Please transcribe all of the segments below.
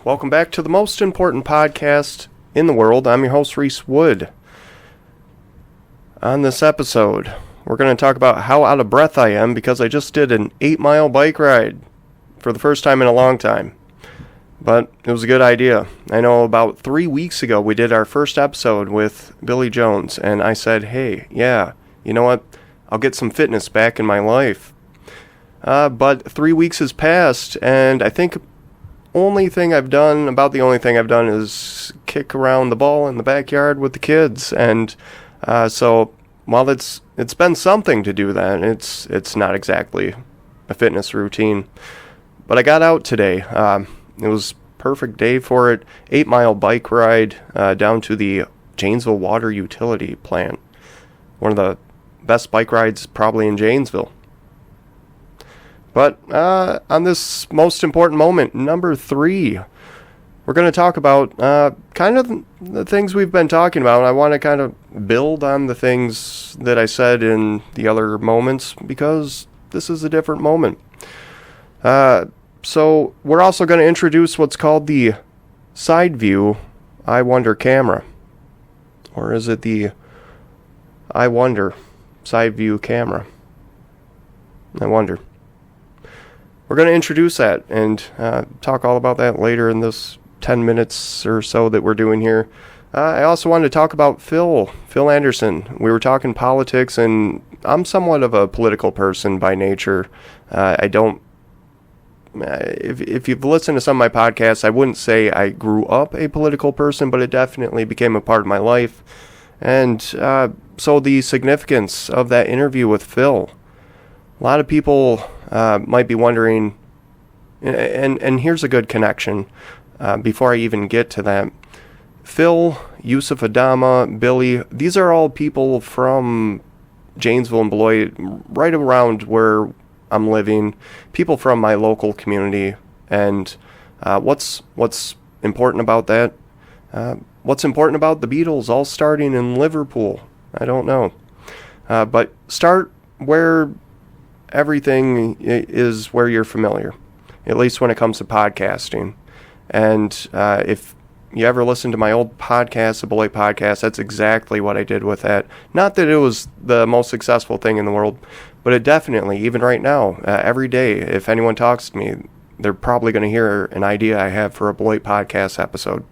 Welcome back to the most important podcast in the world. I'm your host, Reese Wood. On this episode, we're going to talk about how out of breath I am because I just did an 8-mile bike ride for the first time in a long time. But it was a good idea. I know about 3 weeks ago we did our first episode with Billy Jones, and I said, hey, yeah, you know what? I'll get some fitness back in my life. But 3 weeks has passed, and I think the only thing I've done is kick around the ball in the backyard with the kids. And so while it's been something to do that, it's not exactly a fitness routine. But I got out today. It was perfect day for it. 8-mile bike ride down to the Janesville Water Utility Plant. One of the best bike rides probably in Janesville. But on this most important moment, number 3, we're going to talk about kind of the things we've been talking about. I want to kind of build on the things that I said in the other moments because this is a different moment. So we're also going to introduce what's called the side view I Wonder camera. Or is it the I Wonder side view camera? I wonder. We're going to introduce that and talk all about that later in this 10 minutes or so that we're doing here. I also wanted to talk about Phil Anderson. We were talking politics, and I'm somewhat of a political person by nature. If you've listened to some of my podcasts, I wouldn't say I grew up a political person, but it definitely became a part of my life. And so the significance of that interview with Phil. A lot of people might be wondering, and here's a good connection before I even get to that. Phil, Yusuf Adama, Billy, these are all people from Janesville and Beloit, right around where I'm living, people from my local community. And what's important about that? What's important about the Beatles all starting in Liverpool? I don't know. But start where everything is where you're familiar, at least when it comes to podcasting. And if you ever listen to my old podcast, the Beloit podcast, that's exactly what I did with that. Not that it was the most successful thing in the world, but it definitely, even right now, every day, if anyone talks to me, they're probably going to hear an idea I have for a Beloit podcast episode.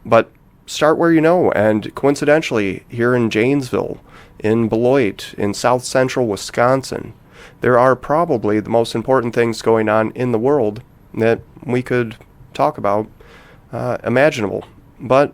But start where you know, and coincidentally, here in Janesville, in Beloit, in south central Wisconsin, there are probably the most important things going on in the world that we could talk about, imaginable. But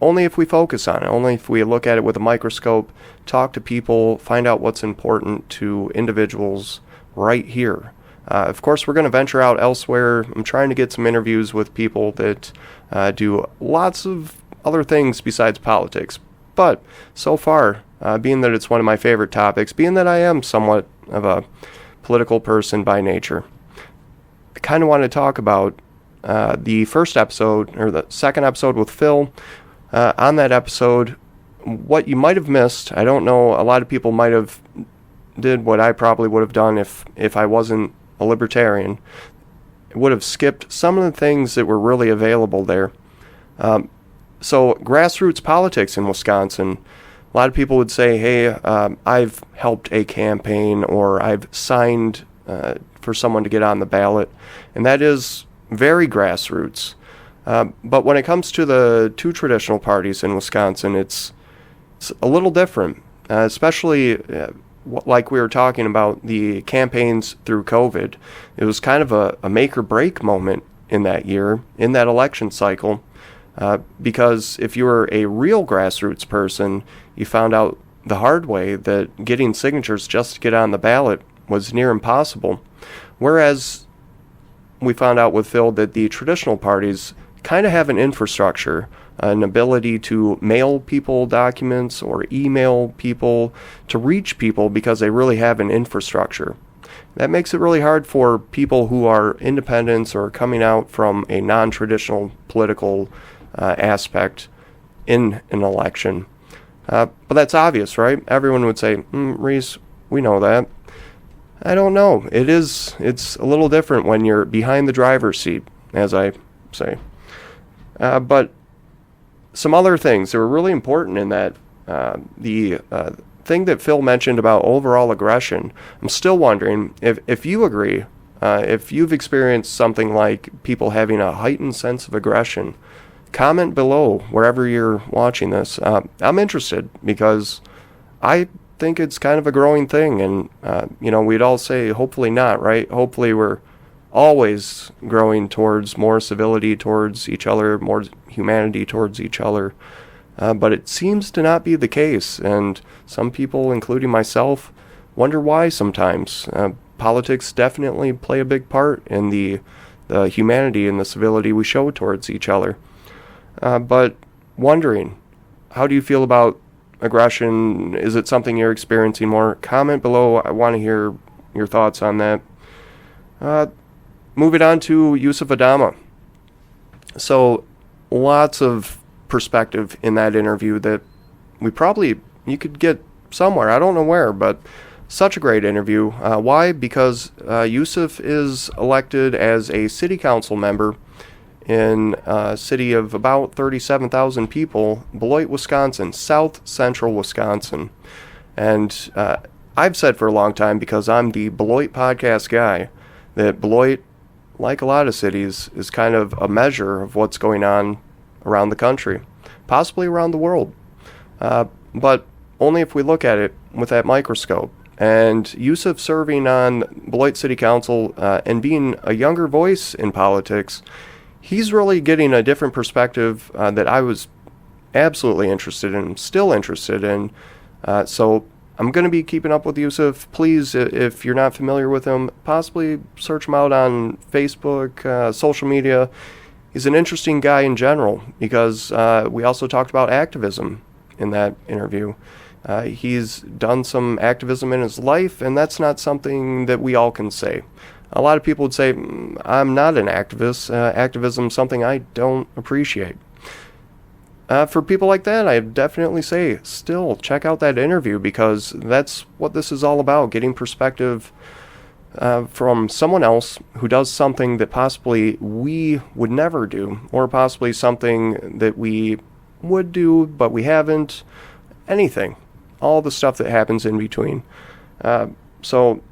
only if we focus on it, only if we look at it with a microscope, talk to people, find out what's important to individuals right here. Of course, we're going to venture out elsewhere. I'm trying to get some interviews with people that do lots of other things besides politics. But so far, being that it's one of my favorite topics, being that I am somewhat of a political person by nature, I kind of want to talk about the first episode, or the second episode with Phil. On that episode, what you might have missed, I don't know, a lot of people might have did what I probably would have done if I wasn't a libertarian. Would have skipped some of the things that were really available there. So grassroots politics in Wisconsin, a lot of people would say, hey, I've helped a campaign, or I've signed for someone to get on the ballot. And that is very grassroots. But when it comes to the two traditional parties in Wisconsin, it's a little different, especially like we were talking about the campaigns through COVID. It was kind of a make or break moment in that year, in that election cycle. Because if you were a real grassroots person, you found out the hard way that getting signatures just to get on the ballot was near impossible. Whereas we found out with Phil that the traditional parties kind of have an infrastructure, an ability to mail people documents or email people, to reach people because they really have an infrastructure. That makes it really hard for people who are independents or coming out from a non-traditional political aspect in an election. But that's obvious, right? Everyone would say, Reese, we know that. I don't know. It's a little different when you're behind the driver's seat, as I say. But some other things that were really important in that, the thing that Phil mentioned about overall aggression, I'm still wondering if you agree, if you've experienced something like people having a heightened sense of aggression. Comment below wherever you're watching this. I'm interested because I think it's kind of a growing thing, and we'd all say hopefully not, right? Hopefully we're always growing towards more civility towards each other, more humanity towards each other. But it seems to not be the case, and some people, including myself, wonder why sometimes. Politics definitely play a big part in the humanity and the civility we show towards each other. But wondering, how do you feel about aggression? Is it something you're experiencing more? Comment below. I want to hear your thoughts on that. Moving on to Yusuf Adama. So, lots of perspective in that interview that you could get somewhere. I don't know where, but such a great interview. Why? Because Yusuf is elected as a city council member in a city of about 37,000 people, Beloit, Wisconsin, south central Wisconsin. And I've said for a long time, because I'm the Beloit podcast guy, that Beloit, like a lot of cities, is kind of a measure of what's going on around the country, possibly around the world. But only if we look at it with that microscope. And Yusuf serving on Beloit City Council and being a younger voice in politics, he's really getting a different perspective that I was absolutely interested in, still interested in. So I'm going to be keeping up with Yusuf. Please, if you're not familiar with him, possibly search him out on Facebook, social media. He's an interesting guy in general, because we also talked about activism in that interview. He's done some activism in his life, and that's not something that we all can say. A lot of people would say, I'm not an activist. Activism is something I don't appreciate. For people like that, I definitely say, still check out that interview, because that's what this is all about, getting perspective from someone else who does something that possibly we would never do, or possibly something that we would do but we haven't. Anything. All the stuff that happens in between. So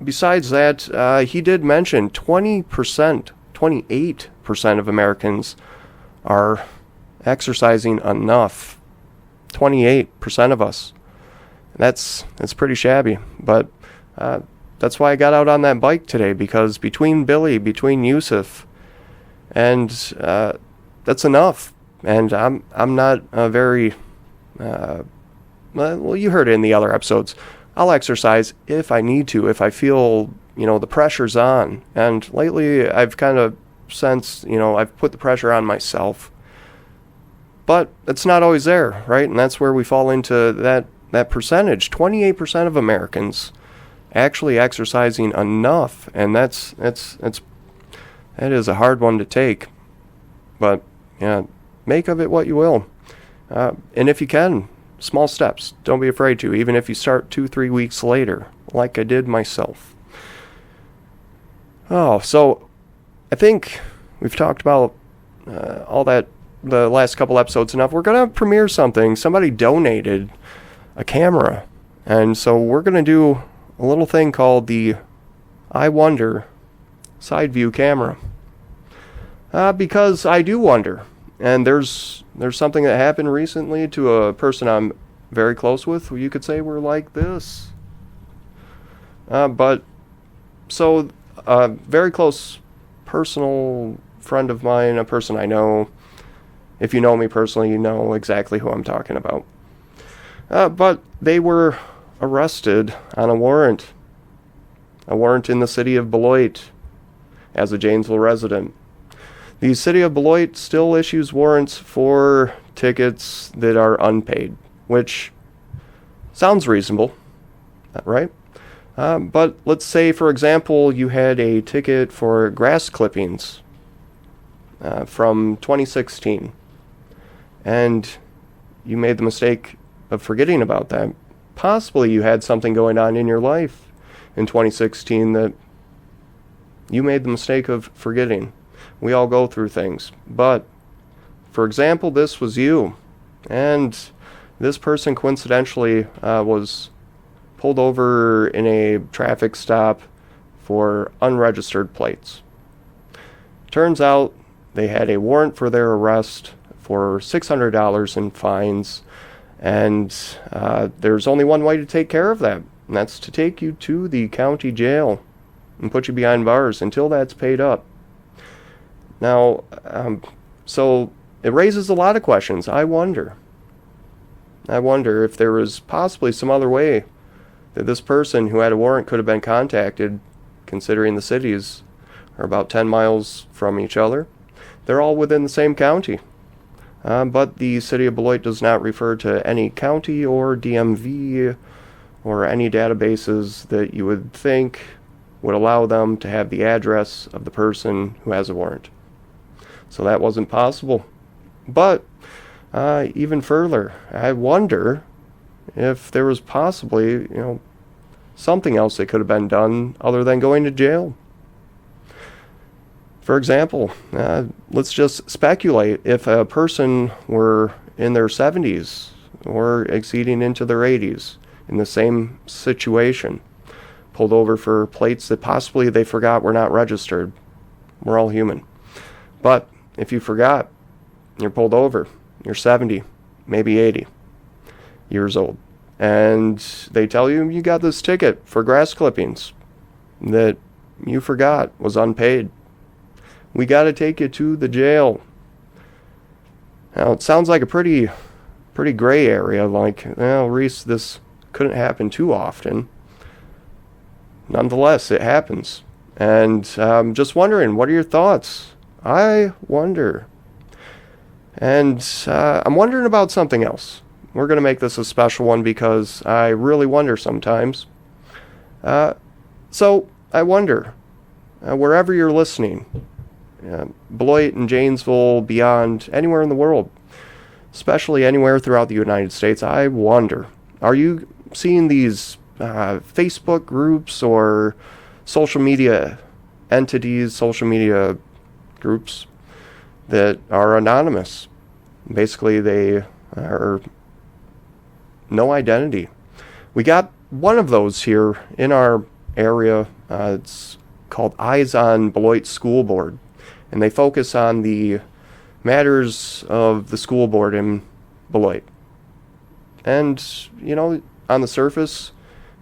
besides that, he did mention 28% of Americans are exercising enough. 28% of us. That's pretty shabby, but that's why I got out on that bike today, because between Billy, between Yusuf, and that's enough. And I'm not a very well, you heard it in the other episodes. I'll exercise if I need to, if I feel the pressure's on. And lately, I've kind of sensed I've put the pressure on myself. But it's not always there, right? And that's where we fall into that percentage. 28% of Americans actually exercising enough, and that is a hard one to take. But yeah, make of it what you will. And if you can, small steps. Don't be afraid to, even if you start 2-3 weeks later, like I did myself. Oh, so I think we've talked about all that the last couple episodes enough. We're going to premiere something. Somebody donated a camera. And so we're going to do a little thing called the I Wonder side view camera. Because I do wonder. And there's something that happened recently to a person I'm very close with. You could say we're like this. But so a very close personal friend of mine, a person I know. If you know me personally, you know exactly who I'm talking about. But they were arrested on a warrant in the city of Beloit as a Janesville resident. The city of Beloit still issues warrants for tickets that are unpaid, which sounds reasonable, right? But let's say, for example, you had a ticket for grass clippings from 2016, and you made the mistake of forgetting about that. Possibly you had something going on in your life in 2016 that you made the mistake of forgetting. We all go through things. But, for example, this was you. And this person coincidentally was pulled over in a traffic stop for unregistered plates. Turns out they had a warrant for their arrest for $600 in fines, and there's only one way to take care of that, and that's to take you to the county jail and put you behind bars until that's paid up. Now, so it raises a lot of questions. I wonder if there was possibly some other way that this person who had a warrant could have been contacted, considering the cities are about 10 miles from each other. They're all within the same county. But the city of Beloit does not refer to any county or DMV or any databases that you would think would allow them to have the address of the person who has a warrant. So that wasn't possible. But even further, I wonder if there was possibly, something else that could have been done other than going to jail. For example, let's just speculate if a person were in their 70s or exceeding into their 80s in the same situation, pulled over for plates that possibly they forgot were not registered. We're all human. But if you forgot, you're pulled over, you're 70, maybe 80 years old, and they tell you you got this ticket for grass clippings that you forgot was unpaid. We got to take you to the jail. Now, it sounds like a pretty gray area, like, well, Reese, this couldn't happen too often. Nonetheless, it happens. And I'm just wondering, what are your thoughts? I wonder. And I'm wondering about something else. We're going to make this a special one because I really wonder sometimes. So, I wonder, wherever you're listening, Beloit and Janesville, beyond, anywhere in the world, especially anywhere throughout the United States, I wonder, are you seeing these Facebook groups or social media entities, social media groups that are anonymous? Basically, they are no identity. We got one of those here in our area. It's called Eyes on Beloit School Board. And they focus on the matters of the school board in Beloit. And, on the surface,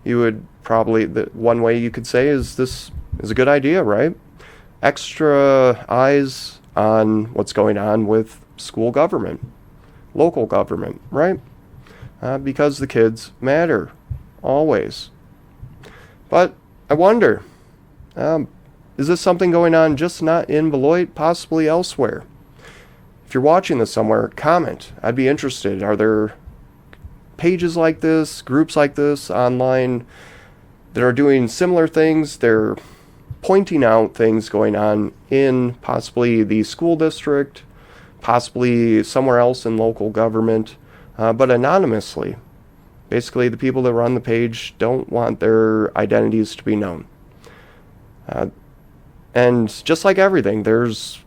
you would probably, one way you could say is this is a good idea, right? Extra eyes on what's going on with school government, local government, right? Because the kids matter, always. But I wonder, is this something going on just not in Beloit, possibly elsewhere? If you're watching this somewhere, comment. I'd be interested. Are there pages like this, groups like this online that are doing similar things? They're pointing out things going on in possibly the school district, possibly somewhere else in local government, but anonymously. Basically, the people that run the page don't want their identities to be known. And just like everything, there's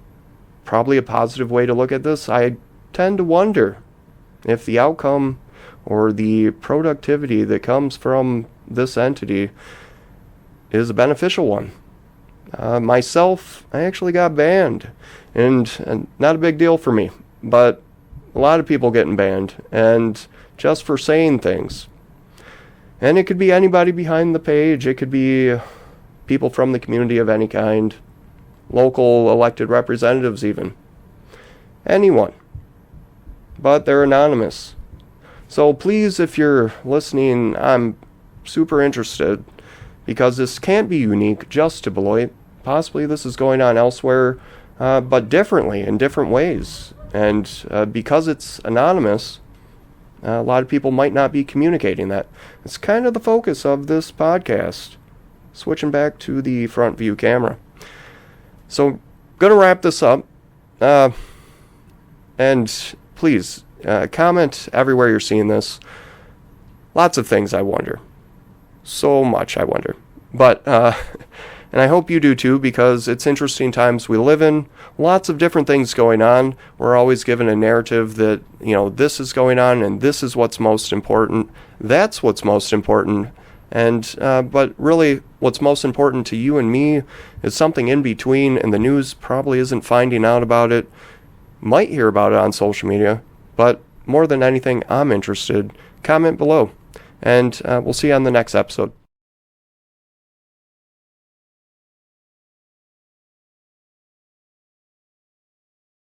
probably a positive way to look at this. I tend to wonder if the outcome or the productivity that comes from this entity is a beneficial one. Myself, I actually got banned, and not a big deal for me, but a lot of people getting banned, and just for saying things. And it could be anybody behind the page. It could be people from the community of any kind, local elected representatives even. Anyone. But they're anonymous. So please, if you're listening, I'm super interested, because this can't be unique just to Beloit. Possibly this is going on elsewhere, but differently, in different ways. And because it's anonymous, a lot of people might not be communicating that. It's kind of the focus of this podcast. Switching back to the front view camera. So, going to wrap this up. And please, comment everywhere you're seeing this. Lots of things I wonder. So much I wonder. But And I hope you do too, because it's interesting times we live in. Lots of different things going on. We're always given a narrative that, this is going on and this is what's most important. That's what's most important. And but really, what's most important to you and me is something in between, and the news probably isn't finding out about it. Might hear about it on social media, but more than anything, I'm interested. Comment below, and we'll see you on the next episode.